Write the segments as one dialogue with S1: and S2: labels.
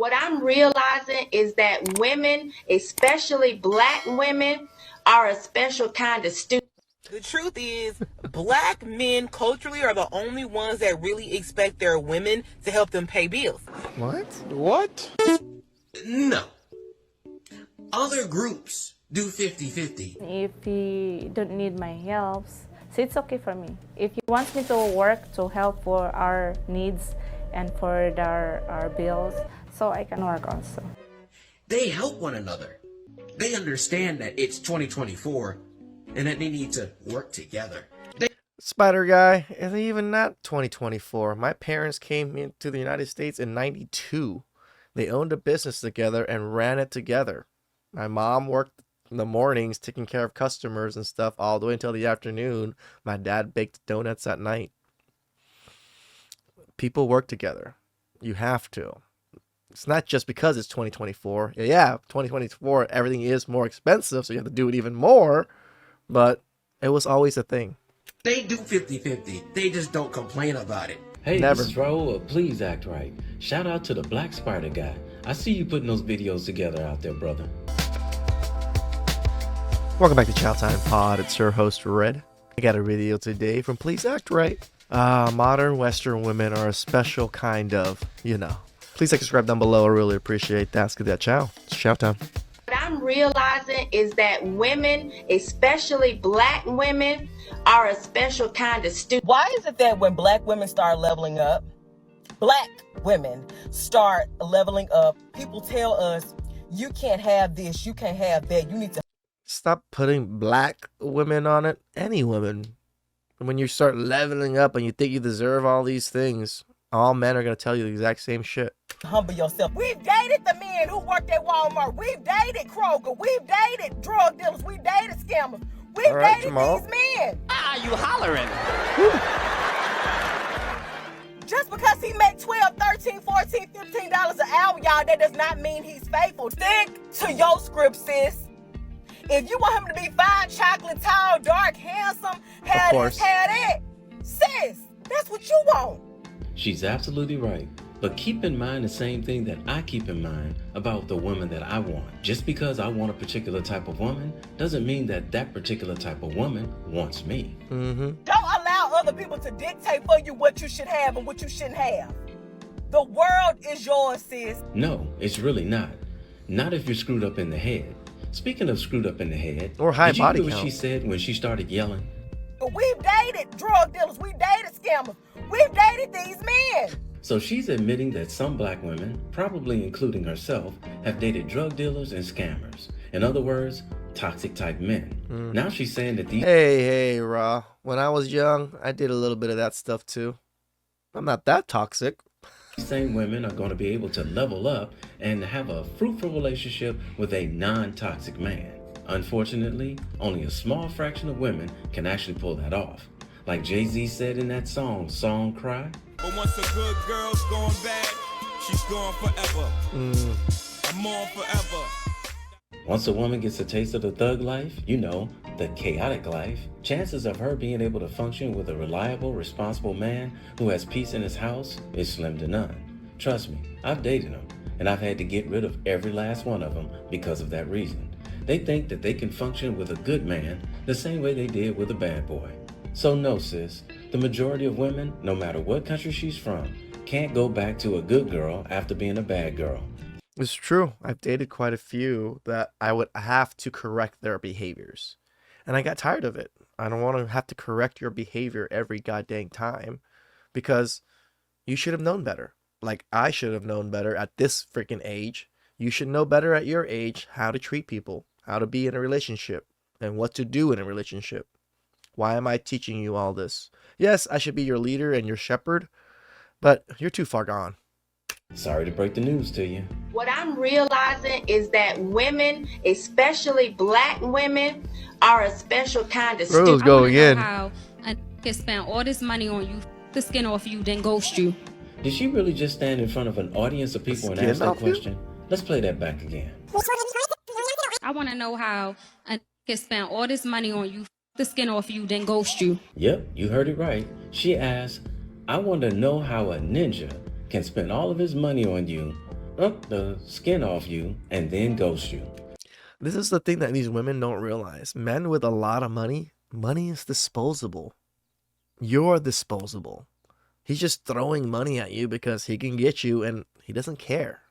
S1: What I'm realizing is that women, especially black women, are a special kind of stupid.
S2: The truth is, black men culturally are the only ones that really expect their women to help them pay bills.
S3: What?
S4: No. Other groups do 50-50.
S5: If he don't need my help, so it's okay for me. If he wants me to work to help for our needs and for our bills, so I can work also.
S4: They help one another. They understand that it's 2024 and that they need to work together.
S3: Spider Guy, is even not 2024. My parents came into the United States in 92. They owned a business together and ran it together. My mom worked in the mornings taking care of customers and stuff all the way until the afternoon. My dad baked donuts at night. People work together. You have to. It's not just because it's 2024. Yeah, 2024, everything is more expensive, so you have to do it even more. But it was always a thing.
S4: They do 50-50. They just don't complain about it.
S6: Hey,
S3: Never.
S6: This is Raul. Please act right. Shout out to the Black Spider Guy. I see you putting those videos together out there, brother.
S3: Welcome back to TheChowTimePod. It's your host, Red. I got a video today from Please Act Right. Modern Western women are a special kind of, Please like, subscribe down below. I really appreciate that. Let's get that chow. It's chow time.
S1: What I'm realizing is that women, especially black women, are a special kind of stupid.
S2: Why is it that when black women start leveling up, people tell us, you can't have this, you can't have that, you need to...
S3: Stop putting black women on it. Any women. When you start leveling up and you think you deserve all these things, all men are going to tell you the exact same shit.
S2: Humble yourself. We've dated the men who worked at Walmart. We've dated Kroger. We've dated drug dealers. We've dated scammers. We've dated
S3: Jamal.
S2: these men.
S7: Why are you hollering?
S2: Just because he make $12, $13, $14, $15 an hour, y'all, that does not mean he's faithful. Stick to your script, sis. If you want him to be fine, chocolate, tall, dark, handsome, have this, have that, sis, that's what you want.
S6: She's absolutely right. But keep in mind the same thing that I keep in mind about the woman that I want. Just because I want a particular type of woman doesn't mean that that particular type of woman wants me.
S2: Don't allow other people to dictate for you what you should have and what you shouldn't have. The world is yours, sis.
S6: No, it's really not. Not if you're screwed up in the head. Speaking of screwed up in the head,
S3: Or high
S6: did you
S3: body
S6: hear what
S3: count.
S6: she said when she started yelling?
S2: But we've dated drug dealers. We've dated scammers. We've dated these men.
S6: So she's admitting that some black women, probably including herself, have dated drug dealers and scammers. In other words, toxic type men. Now she's saying that these
S3: Hey, Raw. When I was young, I did a little bit of that stuff too. I'm not that toxic.
S6: same women are going to be able to level up and have a fruitful relationship with a non-toxic man. Unfortunately, only a small fraction of women can actually pull that off. Like Jay-Z said in that song Cry.
S7: But once a good girl's going bad, she's gone forever. I'm on forever.
S6: Once a woman gets a taste of the thug life, the chaotic life, chances of her being able to function with a reliable, responsible man who has peace in his house is slim to none. Trust me, I've dated them, and I've had to get rid of every last one of them because of that reason. They think that they can function with a good man the same way they did with a bad boy. So no, sis, the majority of women, no matter what country she's from, can't go back to a good girl after being a bad girl.
S3: It's true. I've dated quite a few that I would have to correct their behaviors. And I got tired of it. I don't want to have to correct your behavior every goddamn time because you should have known better. Like I should have known better at this freaking age. You should know better at your age how to treat people, how to be in a relationship, and what to do in a relationship. Why am I teaching you all this? Yes, I should be your leader and your shepherd, but you're too far gone.
S6: Sorry to break the news to you.
S1: What I'm realizing is that women, especially black women, are a special kind of
S3: Rose go again.
S8: How a can spend all this money on you, the skin off you, then ghost you.
S6: Did she really just stand in front of an audience of people and
S3: Skin
S6: ask that
S3: off you?
S6: question? Let's play that back again.
S8: I want to know how a can spend all this money on you, the skin off you, then ghost you.
S6: Yep, you heard it right. She asked, I want to know how a ninja can spend all of his money on you, up the skin off you, and then ghost you.
S3: This is the thing that these women don't realize. Men with a lot of money is disposable. You're disposable. He's just throwing money at you because he can get you and he doesn't care.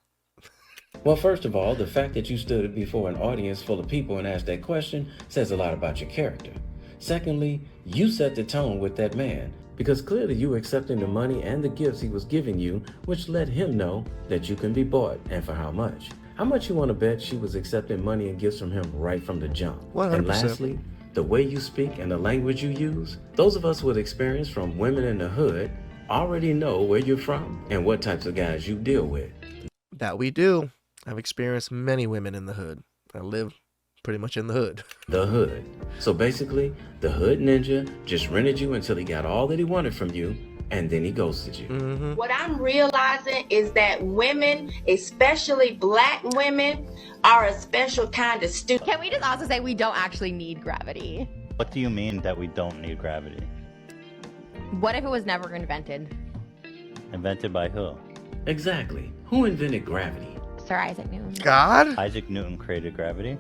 S6: Well, first of all, the fact that you stood before an audience full of people and asked that question says a lot about your character. Secondly, you set the tone with that man because clearly you were accepting the money and the gifts he was giving you, which let him know that you can be bought and for how much. How much you want to bet she was accepting money and gifts from him right from the jump?
S3: 100%.
S6: And lastly, the way you speak and the language you use, those of us with experience from women in the hood already know where you're from and what types of guys you deal with.
S3: That we do. I've experienced many women in the hood. I live pretty much in the hood.
S6: The hood. So basically, the hood ninja just rented you until he got all that he wanted from you, and then he ghosted you.
S3: Mm-hmm.
S1: What I'm realizing is that women, especially black women, are a special kind of stupid.
S9: Can we just also say we don't actually need gravity?
S10: What do you mean that we don't need gravity?
S9: What if it was never invented?
S10: Invented by who?
S6: Exactly. Who invented gravity?
S9: Sir Isaac Newton.
S3: God?
S10: Isaac Newton created gravity.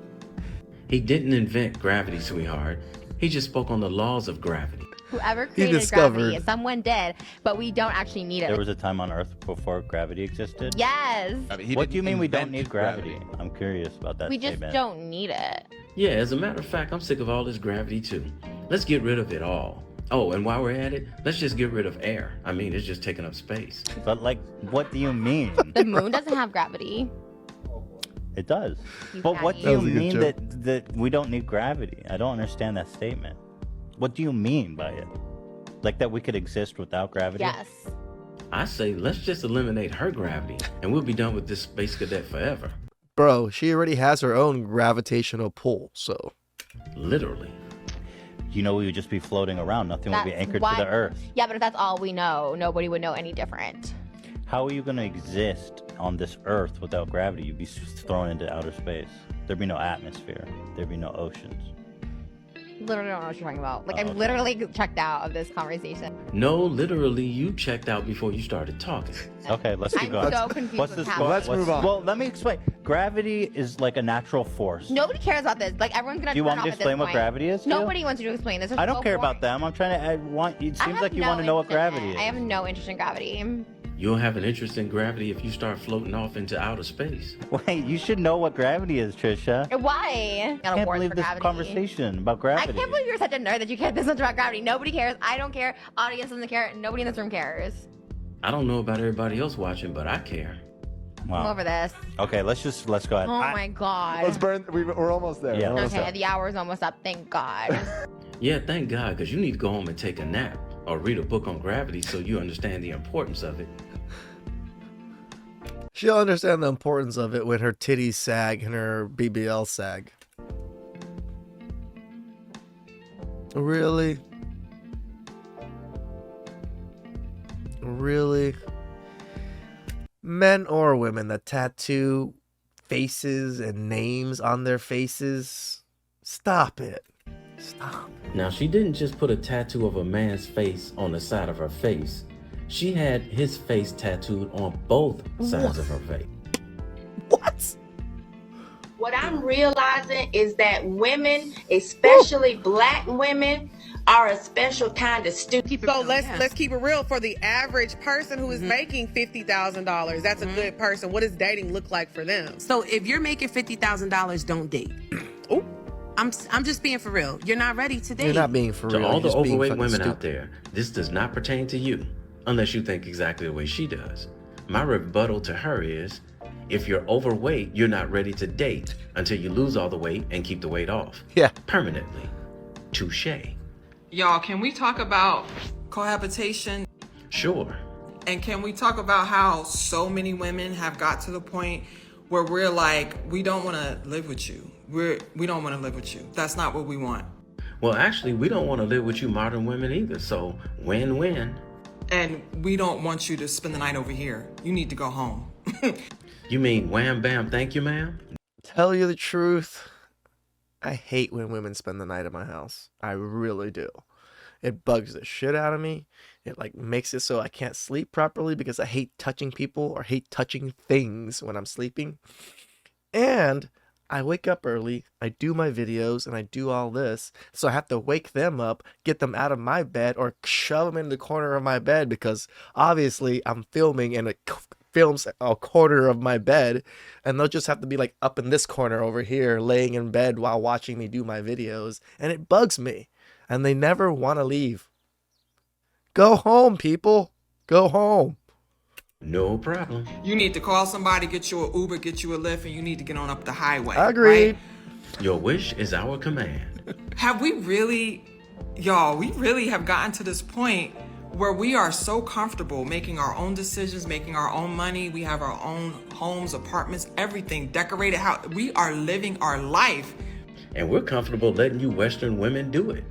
S6: He didn't invent gravity, sweetheart. He just spoke on the laws of gravity.
S9: Whoever created gravity, someone did, but we don't actually need it.
S10: There was a time on Earth before gravity existed?
S9: Yes.
S10: What do you mean we don't need gravity? I'm curious about that
S9: We just
S10: statement.
S9: don't need it.
S6: Yeah, as a matter of fact, I'm sick of all this gravity too. Let's get rid of it all. Oh, and while we're at it, let's just get rid of air. I mean, it's just taking up space.
S10: But like, what do you mean?
S9: The moon doesn't have gravity.
S10: It does.
S9: You
S10: But
S9: can't
S10: what do
S9: use
S10: you
S3: That was a good
S10: mean that we don't need gravity? I don't understand that statement. What do you mean by it? Like that we could exist without gravity?
S9: Yes.
S6: I say, let's just eliminate her gravity, and we'll be done with this space cadet forever.
S3: Bro, she already has her own gravitational pull, so.
S6: Literally.
S10: You know, we would just be floating around. Nothing would be
S9: That's
S10: anchored
S9: why-
S10: to the Earth.
S9: Yeah, but if that's all we know, nobody would know any different.
S10: How are you going to exist on this Earth without gravity? You'd be thrown into outer space. There'd be no atmosphere. There'd be no oceans.
S9: Literally don't know what you're talking about. Like,
S10: Oh,
S9: I'm
S10: okay.
S9: literally checked out of this conversation.
S6: No, literally, you checked out before you started talking.
S10: Okay, let's keep
S9: I'm
S10: going.
S9: so confused
S10: What's
S9: with
S10: this?
S9: how-
S11: Let's move on.
S10: Well, let me explain. Gravity is like a natural force.
S9: Nobody cares about this. Like, everyone's gonna
S10: Do you
S9: turn
S10: want
S9: off
S10: me to
S9: at this
S10: explain what
S9: point.
S10: gravity is? to you?
S9: Nobody wants you to explain this. It's
S10: I don't
S9: so
S10: care
S9: boring.
S10: about them. I'm trying to. It
S9: I
S10: seems
S9: have
S10: like you
S9: no
S10: want to know what
S9: interest in
S10: gravity
S9: it.
S10: is.
S9: I have no interest in gravity.
S6: You'll have an interest in gravity if you start floating off into outer space.
S10: Wait, you should know what gravity is, Trisha.
S9: Why?
S10: I can't believe this conversation about
S9: I
S10: gravity.
S9: can't believe you're such a nerd that you care this much about gravity. Nobody cares. I don't care. Audience doesn't care. Nobody in this room cares.
S6: I don't know about everybody else watching, but I care.
S9: I'm
S10: Wow.
S9: over this.
S10: Okay, let's go ahead.
S9: Oh my god.
S11: Let's burn. We're almost there.
S10: Yeah.
S11: We're almost
S9: Okay,
S11: there.
S9: the hour's almost up. Thank God.
S6: Yeah, thank God, because you need to go home and take a nap or read a book on gravity so you understand the importance of it.
S3: She'll understand the importance of it when her titties sag and her BBL sag. Really? Really? Men or women that tattoo faces and names on their faces? Stop it. Stop.
S6: Now, she didn't just put a tattoo of a man's face on the side of her face. She had his face tattooed on both sides of her face.
S3: What?
S1: What I'm realizing is that women, especially black women, are a special kind of stupid.
S2: So let's keep it real. For the average person who is making $50,000, that's a good person. What does dating look like for them?
S12: So if you're making $50,000, don't date.
S2: Oh,
S12: I'm just being for real. You're not ready to date.
S3: You're not being for
S6: To
S3: real.
S6: all
S3: You're
S6: the
S3: just being
S6: overweight
S3: fucking
S6: women out
S3: stupid.
S6: there, this does not pertain to you, unless you think exactly the way she does. My rebuttal to her is, if you're overweight, you're not ready to date until you lose all the weight and keep the weight off.
S3: Yeah.
S6: Permanently. Touche.
S12: Y'all, can we talk about cohabitation?
S6: Sure.
S12: And can we talk about how so many women have got to the point where we're like, we don't want to live with you. We don't want to live with you. That's not what we want.
S6: Well, actually, we don't want to live with you modern women either, so win-win.
S12: And we don't want you to spend the night over here. You need to go home.
S6: You mean wham bam thank you, ma'am?
S3: Tell you the truth, I hate when women spend the night at my house. I really do. It bugs the shit out of me. It like makes it so I can't sleep properly because I hate touching people or hate touching things when I'm sleeping. And I wake up early, I do my videos, and I do all this. So I have to wake them up, get them out of my bed, or shove them in the corner of my bed because obviously I'm filming and it films a corner of my bed. And they'll just have to be like up in this corner over here, laying in bed while watching me do my videos. And it bugs me. And they never want to leave. Go home, people. Go home.
S6: No problem.
S12: You need to call somebody, get you an Uber, get you a Lyft, and you need to get on up the highway.
S3: Agreed.
S12: Right?
S6: Your wish is our command.
S12: Have we really, y'all, we really have gotten to this point where we are so comfortable making our own decisions, making our own money. We have our own homes, apartments, everything decorated. How we are living our life.
S6: And we're comfortable letting you Western women do it.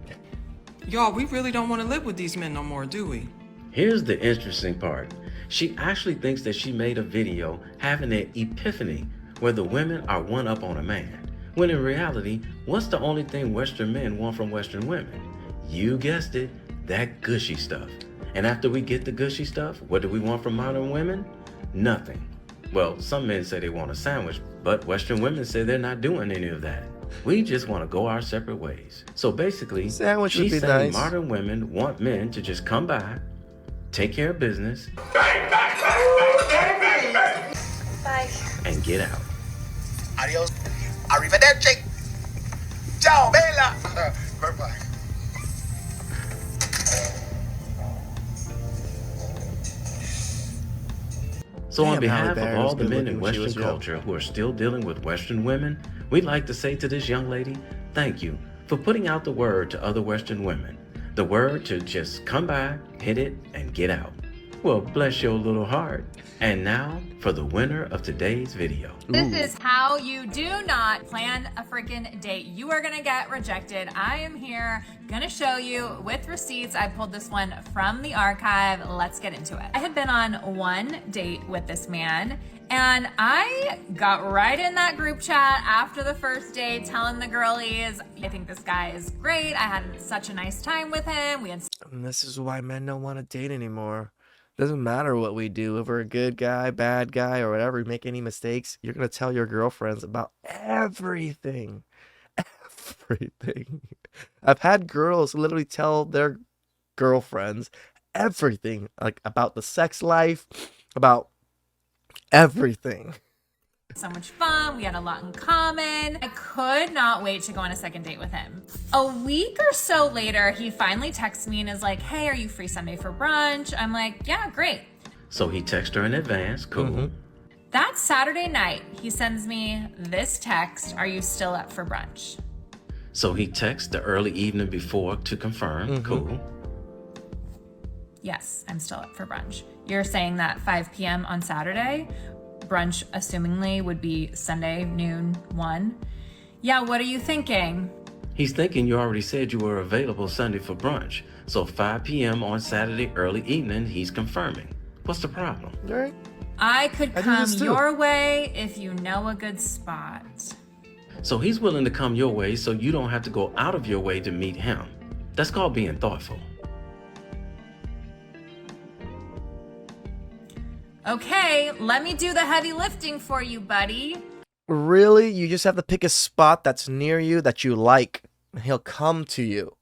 S12: Y'all, we really don't want to live with these men no more, do we?
S6: Here's the interesting part. She actually thinks that she made a video having an epiphany where the women are one up on a man. When in reality, what's the only thing Western men want from Western women? You guessed it, that gushy stuff. And after we get the gushy stuff, what do we want from modern women? Nothing. Well, some men say they want a sandwich, but Western women say they're not doing any of that. We just want to go our separate ways. So basically,
S3: Sandwich would
S6: she's
S3: be
S6: saying
S3: nice.
S6: modern women want men to just come by, take care of business,
S9: Bye.
S6: and get out.
S11: Adios. Arrivederci. Ciao, bella. Bye-bye.
S6: So on
S3: Damn, Halle
S6: behalf of
S3: Berry
S6: all
S3: was
S6: the
S3: good
S6: men
S3: looking
S6: in
S3: when she was
S6: Western
S3: young.
S6: culture who are still dealing with Western women, we'd like to say to this young lady, thank you for putting out the word to other Western women. The word to just come by, hit it, and get out. Well, bless your little heart. And now for the winner of today's video.
S13: This is how you do not plan a freaking date. You are gonna get rejected. I am here gonna show you with receipts. I pulled this one from the archive. Let's get into it. I had been on one date with this man and I got right in that group chat after the first date telling the girlies, I think this guy is great. I had such a nice time with him. We had
S3: And this is why men don't want to date anymore. Doesn't matter what we do. If we're a good guy, bad guy, or whatever, we make any mistakes, you're going to tell your girlfriends about everything. Everything. I've had girls literally tell their girlfriends everything, like about the sex life, about everything.
S13: so much fun. We had a lot in common. I could not wait to go on a second date with him. A week or so later, he finally texts me and is like, hey, are you free Sunday for brunch? I'm like, yeah, great.
S6: So he texted her in advance, cool.
S13: That Saturday night, he sends me this text, are you still up for brunch?
S6: So he texts the early evening before to confirm, cool.
S13: Yes, I'm still up for brunch. You're saying that 5 p.m. on Saturday? Brunch, assumingly, would be Sunday, noon, 1. Yeah, what are you thinking?
S6: He's thinking you already said you were available Sunday for brunch. So 5 p.m. on Saturday early evening, he's confirming. What's the problem?
S3: Right?
S13: I could
S3: I do
S13: come
S3: this too.
S13: your way if you know a good spot.
S6: So he's willing to come your way so you don't have to go out of your way to meet him. That's called being thoughtful.
S13: Okay, let me do the heavy lifting for you, buddy.
S3: Really? You just have to pick a spot that's near you that you like, and he'll come to you.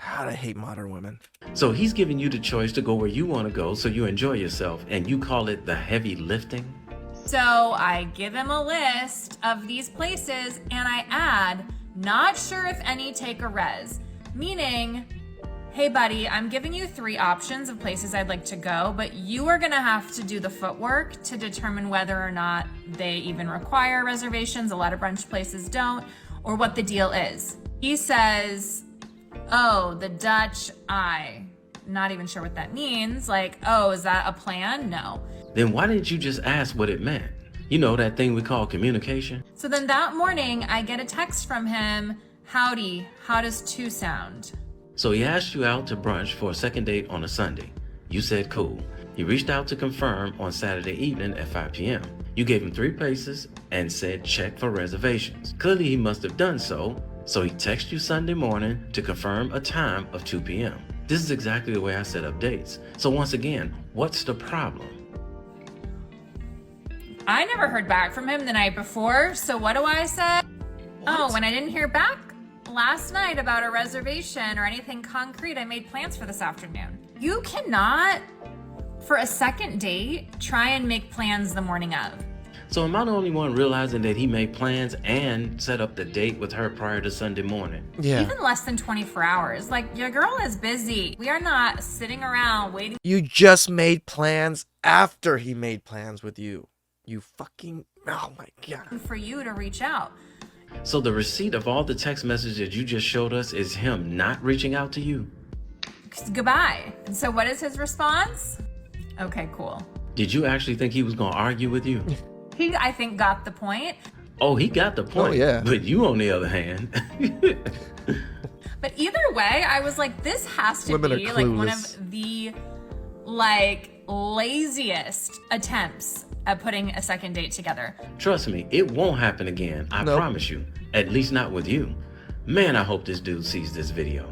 S3: God, I hate modern women.
S6: So he's giving you the choice to go where you want to go so you enjoy yourself, and you call it the heavy lifting?
S13: So I give him a list of these places and I add, not sure if any take a res, meaning, hey buddy, I'm giving you 3 options of places I'd like to go, but you are gonna have to do the footwork to determine whether or not they even require reservations. A lot of brunch places don't, or what the deal is. He says, oh, the Dutch eye. Not even sure what that means. Like, oh, is that a plan? No.
S6: Then why didn't you just ask what it meant? You know, that thing we call communication?
S13: So then that morning, I get a text from him, howdy, how does 2 sound?
S6: So he asked you out to brunch for a second date on a Sunday. You said cool. He reached out to confirm on Saturday evening at 5 p.m. You gave him 3 places and said check for reservations. Clearly he must have done so So he texts you Sunday morning to confirm a time of 2 p.m. This is exactly the way I set up dates. So once again, what's the problem?
S13: I never heard back from him the night before, so what do I say? Oh, when I didn't hear back last night about a reservation or anything concrete, I made plans for this afternoon. You cannot, for a second date, try and make plans the morning of.
S6: So am I the only one realizing that he made plans and set up the date with her prior to Sunday morning?
S3: Yeah.
S13: Even less than 24 hours. Like, your girl is busy. We are not sitting around waiting.
S3: You just made plans after he made plans with you. You fucking, oh my God.
S13: For you to reach out.
S6: So the receipt of all the text messages that you just showed us is him not reaching out to you?
S13: Goodbye. And so what is his response? Okay, cool.
S6: Did you actually think he was going to argue with you?
S13: He, I think, got the point.
S6: Oh, he got the point.
S3: Oh, yeah.
S6: But you, on the other hand.
S13: But either way, I was like, this has to
S3: Women
S13: be
S3: are
S13: like one
S3: clueless.
S13: of the laziest attempts at putting a second date together.
S6: Trust me, it won't happen again. I
S3: Nope.
S6: promise you. At least not with you. Man, I hope this dude sees this video.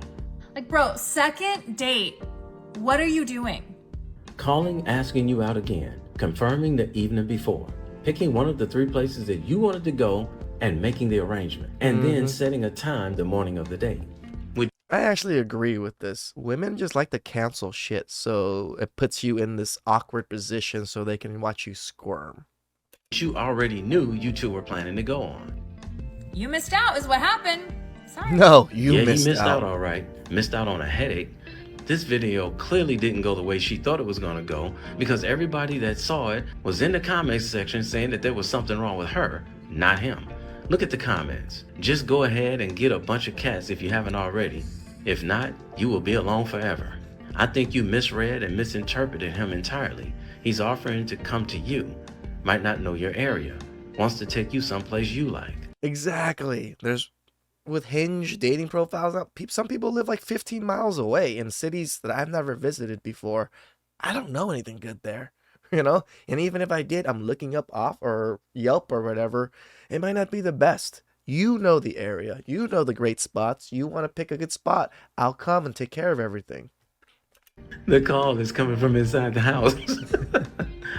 S13: Like, bro, second date. What are you doing?
S6: Calling, asking you out again, confirming the evening before, picking one of the 3 places that you wanted to go and making the arrangement, and then setting a time the morning of the date.
S3: I actually agree with this. Women just like to cancel shit, so it puts you in this awkward position so they can watch you squirm.
S6: You already knew you two were planning to go on.
S13: You missed out is what happened. Sorry.
S3: No, you
S6: Yeah,
S3: missed
S6: he missed
S3: out.
S6: out all right. Missed out on a headache. This video clearly didn't go the way she thought it was going to go because everybody that saw it was in the comments section saying that there was something wrong with her, not him. Look at the comments. Just go ahead and get a bunch of cats if you haven't already. If not, you will be alone forever. I think you misread and misinterpreted him entirely. He's offering to come to you. Might not know your area. Wants to take you someplace you like.
S3: Exactly. There's with Hinge dating profiles now, some people live like 15 miles away in cities that I've never visited before. I don't know anything good there, you know? And even if I did, I'm looking up off or Yelp or whatever. It might not be the best. You know the area. You know the great spots. You want to pick a good spot. I'll come and take care of everything.
S6: The call is coming from inside the house.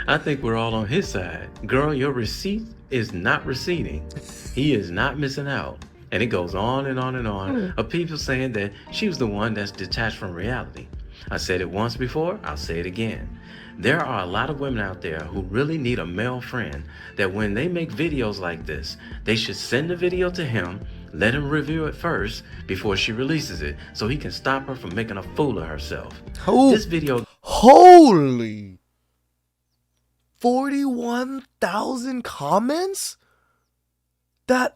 S6: I think we're all on his side. Girl, your receipt is not receding. He is not missing out. And it goes on and on and on of people saying that she was the one that's detached from reality. I said it once before, I'll say it again. There are a lot of women out there who really need a male friend that when they make videos like this, they should send the video to him, let him review it first before she releases it so he can stop her from making a fool of herself. This video...
S3: Holy 41,000 comments? That...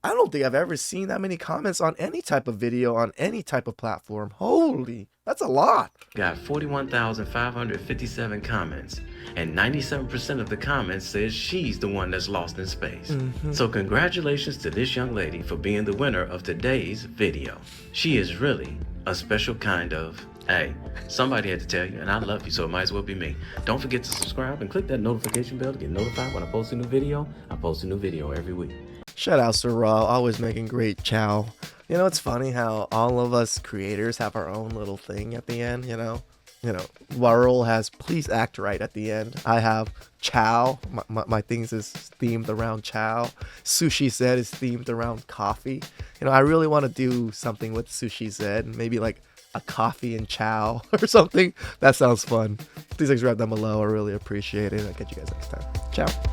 S3: I don't think I've ever seen that many comments on any type of video on any type of platform. Holy, that's a lot.
S6: Got 41,557 comments, and 97% of the comments says she's the one that's lost in space. So congratulations to this young lady for being the winner of today's video. She is really a special kind of... Hey, somebody had to tell you, and I love you, so it might as well be me. Don't forget to subscribe and click that notification bell to get notified when I post a new video. I post a new video every week.
S3: Shout out Sir Raw, always making great chow. You know, it's funny how all of us creators have our own little thing at the end, you know? Warrell has please act right at the end. I have chow. My things is themed around chow. Sushi Zed is themed around coffee. You know, I really want to do something with Sushi Zed, maybe like a coffee and chow or something. That sounds fun. Please subscribe down below. I really appreciate it. I'll catch you guys next time. Ciao.